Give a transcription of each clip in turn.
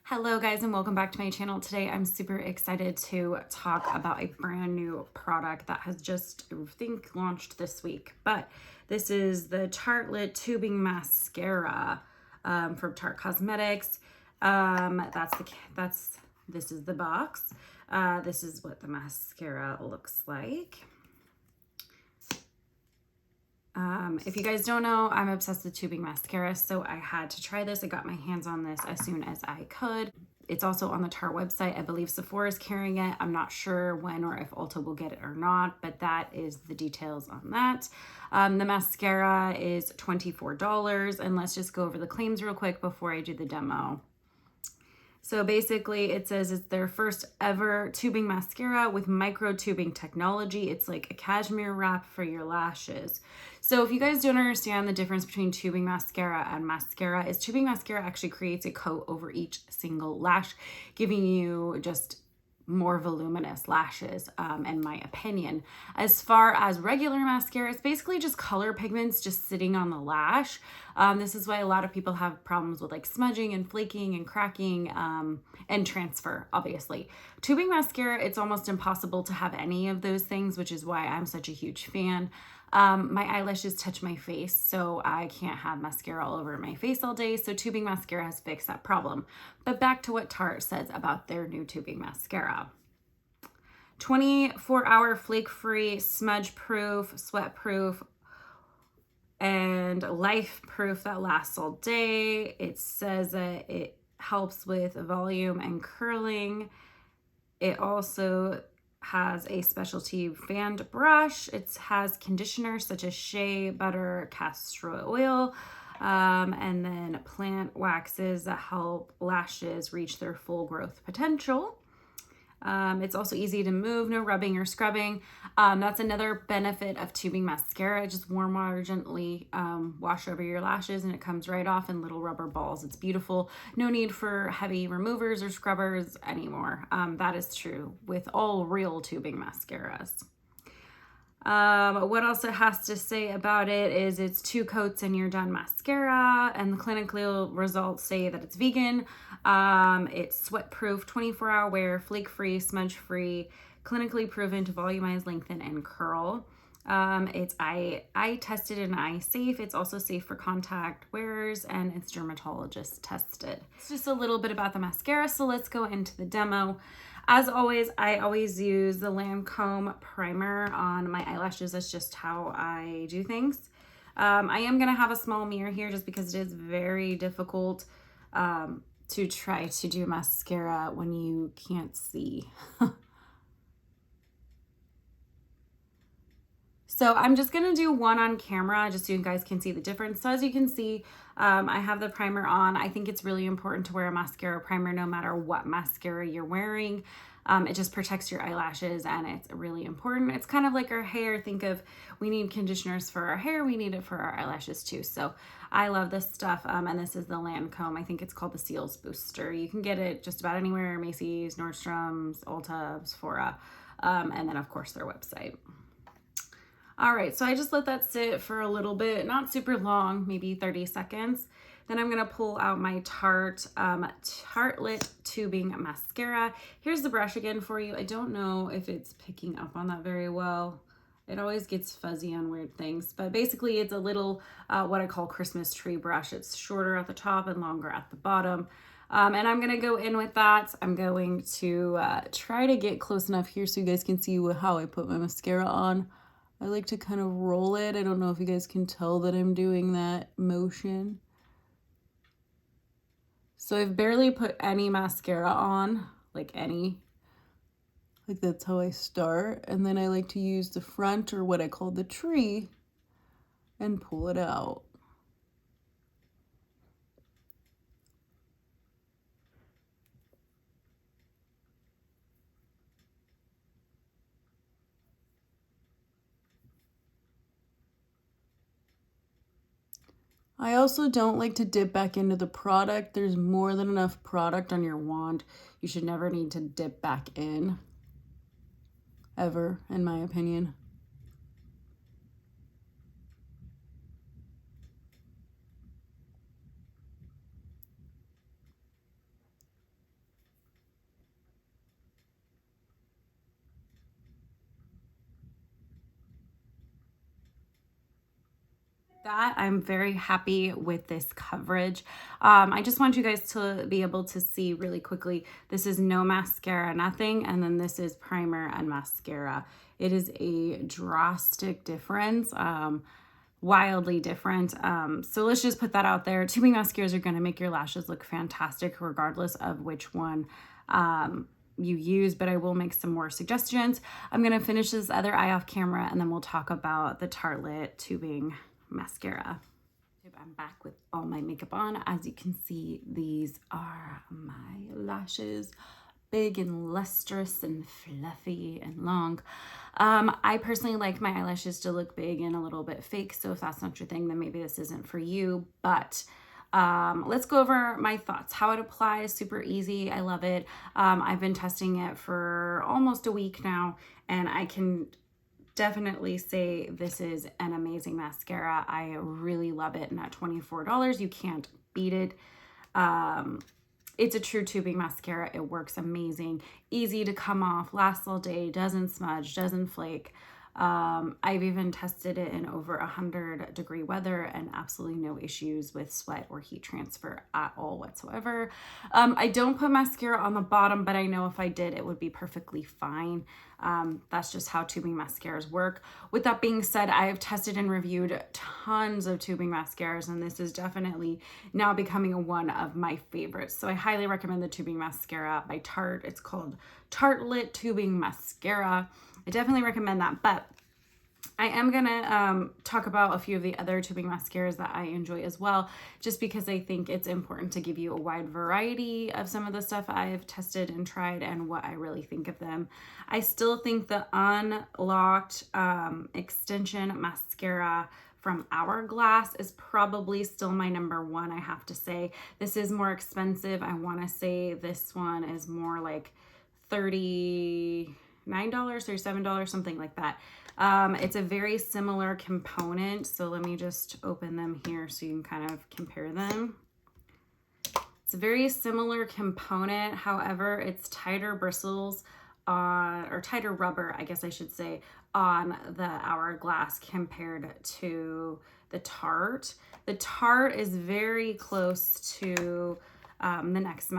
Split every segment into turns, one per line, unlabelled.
Hello guys and welcome back to my channel. Today I'm super excited to talk about a brand new product that has just, I think, launched this week. But this is the Tartelette Tubing Mascara from Tarte Cosmetics. This is the box. This is what the mascara looks like. If you guys don't know, I'm obsessed with tubing mascara, so I had to try this. I got my hands on this as soon as I could. It's also on the Tarte website. I believe Sephora is carrying it. I'm not sure when or if Ulta will get it or not, but that is the details on that. The mascara is $24, and let's just go over the claims real quick before I do the demo. So basically it says it's their first ever tubing mascara with micro tubing technology. It's like a cashmere wrap for your lashes. So if you guys don't understand the difference between tubing mascara and mascara, is tubing mascara actually creates a coat over each single lash, giving you just more voluminous lashes, in my opinion. As far as regular mascara, it's basically just color pigments just sitting on the lash. This is why a lot of people have problems with like smudging and flaking and cracking, and transfer, obviously. Tubing mascara, it's almost impossible to have any of those things, which is why I'm such a huge fan. My eyelashes touch my face, so I can't have mascara all over my face all day. So tubing mascara has fixed that problem. But back to what Tarte says about their new tubing mascara. 24-hour flake-free, smudge-proof, sweat-proof, and life-proof that lasts all day. It says that it helps with volume and curling. It also has a specialty fanned brush. It has conditioners such as shea butter, castor oil, and then plant waxes that help lashes reach their full growth potential. It's also easy to move, no rubbing or scrubbing. That's another benefit of tubing mascara. Just warm water gently wash over your lashes and it comes right off in little rubber balls. It's beautiful. No need for heavy removers or scrubbers anymore. That is true with all real tubing mascaras. What else it has to say about it is it's 2 coats and you're done mascara, and the clinical results say that it's vegan, it's sweat proof, 24-hour wear, flake free, smudge free, clinically proven to volumize, lengthen, and curl. It's eye tested and eye safe. It's also safe for contact wearers, and it's dermatologist tested. It's just a little bit about the mascara, so let's go into the demo. As always, I always use the Lancome primer on my eyelashes. That's just how I do things. I am going to have a small mirror here just because it is very difficult to try to do mascara when you can't see. So I'm just going to do one on camera just so you guys can see the difference. So as you can see, I have the primer on. I think it's really important to wear a mascara primer no matter what mascara you're wearing. It just protects your eyelashes and it's really important. It's kind of like our hair. Think of, we need conditioners for our hair. We need it for our eyelashes too. So I love this stuff. And this is the Lancome. I think it's called the Seals Booster. You can get it just about anywhere, Macy's, Nordstrom's, Ulta, Sephora, and then of course their website. All right, so I just let that sit for a little bit, not super long, maybe 30 seconds. Then I'm gonna pull out my Tartelette Tubing Mascara. Here's the brush again for you. I don't know if it's picking up on that very well. It always gets fuzzy on weird things, but basically it's a little, what I call Christmas tree brush. It's shorter at the top and longer at the bottom. And I'm gonna go in with that. I'm going to try to get close enough here so you guys can see how I put my mascara on. I like to kind of roll it. I don't know if you guys can tell that I'm doing that motion. So I've barely put any mascara on, like any. Like that's how I start. And then I like to use the front, or what I call the tree, and pull it out. I also don't like to dip back into the product. There's more than enough product on your wand. You should never need to dip back in, ever, in my opinion. That I'm very happy with this coverage. I just want you guys to be able to see really quickly. This is no mascara, nothing. And then this is primer and mascara. It is a drastic difference. Wildly different. So let's just put that out there. Tubing mascaras are going to make your lashes look fantastic regardless of which one you use, but I will make some more suggestions. I'm going to finish this other eye off camera and then we'll talk about the Tartelette Tubing Mascara. I'm back with all my makeup on. As you can see, these are my lashes. Big and lustrous and fluffy and long. I personally like my eyelashes to look big and a little bit fake, so if that's not your thing, then maybe this isn't for you. But let's go over my thoughts. How it applies, super easy. I love it. I've been testing it for almost a week now, and I can definitely say this is an amazing mascara. I really love it, and at $24, you can't beat it. It's a true tubing mascara. It works amazing, easy to come off, lasts all day, doesn't smudge, doesn't flake. I've even tested it in over 100-degree weather and absolutely no issues with sweat or heat transfer at all whatsoever. I don't put mascara on the bottom, but I know if I did, it would be perfectly fine. That's just how tubing mascaras work. With that being said, I have tested and reviewed tons of tubing mascaras, and this is definitely now becoming one of my favorites. So I highly recommend the Tubing Mascara by Tarte. It's called Tartelette Tubing Mascara. I definitely recommend that, but I am gonna talk about a few of the other tubing mascaras that I enjoy as well, just because I think it's important to give you a wide variety of some of the stuff I've tested and tried and what I really think of them. I still think the Unlocked Extension Mascara from Hourglass is probably still my #1, I have to say. This is more expensive. I wanna say this one is more like $39, $37, something like that. It's a very similar component. So let me just open them here so you can kind of compare them. It's a very similar component. However, it's tighter bristles on, or tighter rubber, I guess I should say, on the Hourglass compared to the Tarte. The Tarte is very close to the next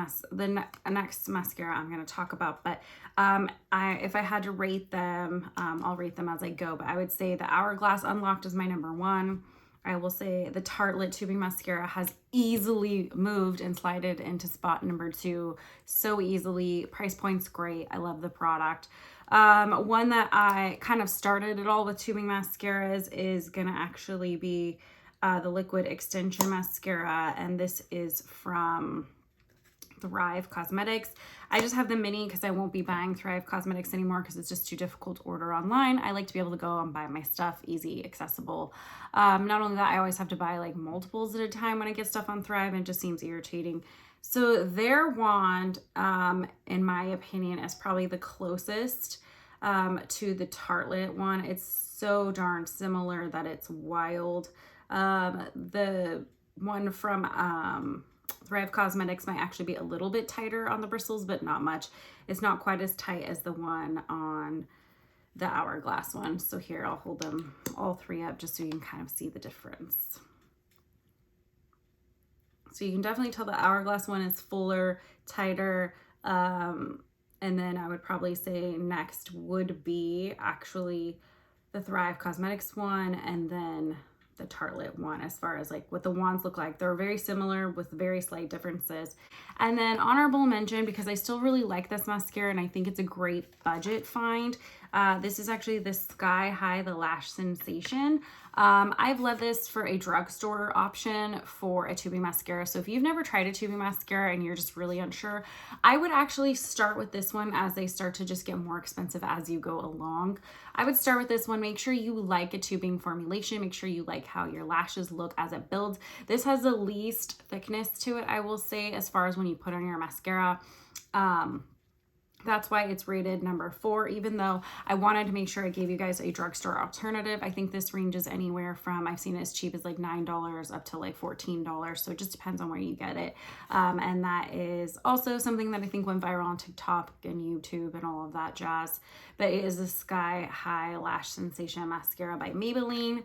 mascara I'm going to talk about, but if I had to rate them, I'll rate them as I go, but I would say the Hourglass Unlocked is my #1. I will say the Tartelette Tubing Mascara has easily moved and slided into spot #2 so easily. Price point's great. I love the product. One that I kind of started it all with tubing mascaras is going to actually be the Liquid Extension Mascara, and this is from Thrive Cosmetics. I just have the mini because I won't be buying Thrive Cosmetics anymore because it's just too difficult to order online. I like to be able to go and buy my stuff easy, accessible. Not only that, I always have to buy like multiples at a time when I get stuff on Thrive, and it just seems irritating. So their wand, in my opinion, is probably the closest to the Tartelette one. It's so darn similar that it's wild. The one from Thrive Cosmetics might actually be a little bit tighter on the bristles, but not much. It's not quite as tight as the one on the Hourglass one. So here, I'll hold them all three up just so you can kind of see the difference. So you can definitely tell the Hourglass one is fuller, tighter, and then I would probably say next would be actually the Thrive Cosmetics one, and then the Tartelette one, as far as like what the wands look like. They're very similar with very slight differences. And then honorable mention, because I still really like this mascara and I think it's a great budget find. This is actually the Sky High, the Lash Sensation. I've loved this for a drugstore option for a tubing mascara. So if you've never tried a tubing mascara and you're just really unsure, I would actually start with this one as they start to just get more expensive as you go along. I would start with this one. Make sure you like a tubing formulation. Make sure you like how your lashes look as it builds. This has the least thickness to it, I will say, as far as when you put on your mascara. That's why it's rated #4, even though I wanted to make sure I gave you guys a drugstore alternative. I think this ranges anywhere from, I've seen it as cheap as like $9 up to like $14. So it just depends on where you get it. And that is also something that I think went viral on TikTok and YouTube and all of that jazz. But it is the Sky High Lash Sensation Mascara by Maybelline.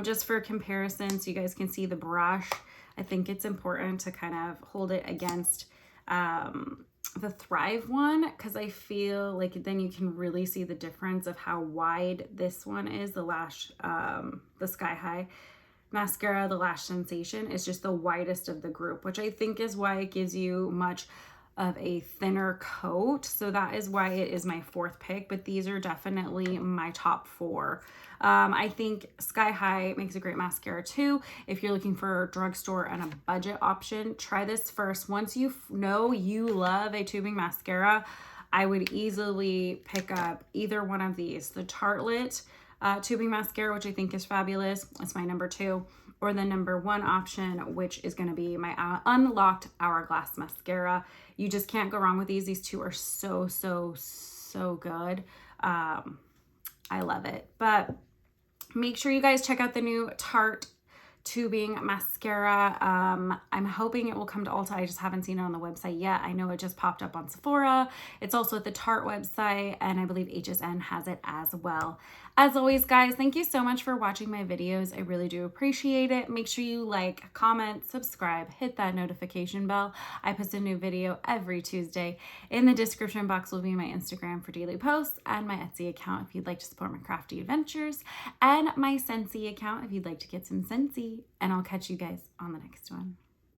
just for comparison, so you guys can see the brush. I think it's important to kind of hold it against the Thrive one, because I feel like then you can really see the difference of how wide this one is. The lash, the Sky High mascara, the Lash Sensation, is just the widest of the group, which I think is why it gives you much of a thinner coat. So that is why it is my fourth pick, but these are definitely my top four. I think Sky High makes a great mascara too. If you're looking for a drugstore and a budget option, try this first. Once you know you love a tubing mascara, I would easily pick up either one of these. The Tartelette tubing mascara, which I think is fabulous. It's my number 2. Or the number 1 option, which is going to be my Unlocked Hourglass mascara. You just can't go wrong with these. These two are so, so, so good. I love it. But make sure you guys check out the new Tarte tubing mascara. I'm hoping it will come to Ulta. I just haven't seen it on the website yet. I know it just popped up on Sephora. It's also at the Tarte website, and I believe HSN has it as well. As always, guys, thank you so much for watching my videos. I really do appreciate it. Make sure you like, comment, subscribe, hit that notification bell. I post a new video every Tuesday. In the description box will be my Instagram for daily posts, and my Etsy account if you'd like to support my crafty adventures, and my Scentsy account if you'd like to get some Scentsy. And I'll catch you guys on the next one.